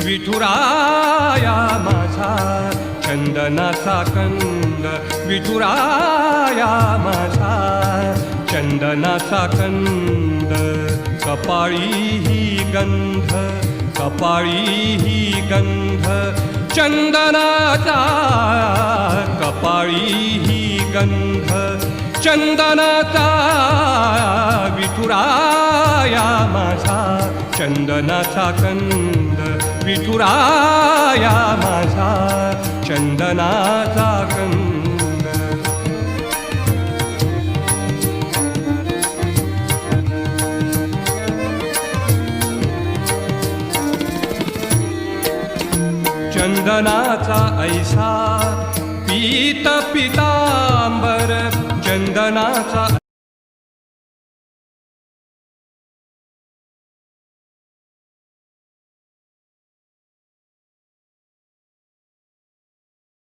विठुराया माझा चंदनाचा कंद, विठुराया माझा चंदनाचा कंद. कपाळी ही गंध, कपाळी ही गंध चंदनाचा, कपाळी ही गंध चंदनाचा. विठुराया माझा चंदनाचा कंद, विठुराया माझा चंदनाचा कंद. चंदनाचा ऐसा पीत पितांबर, चंदनाचा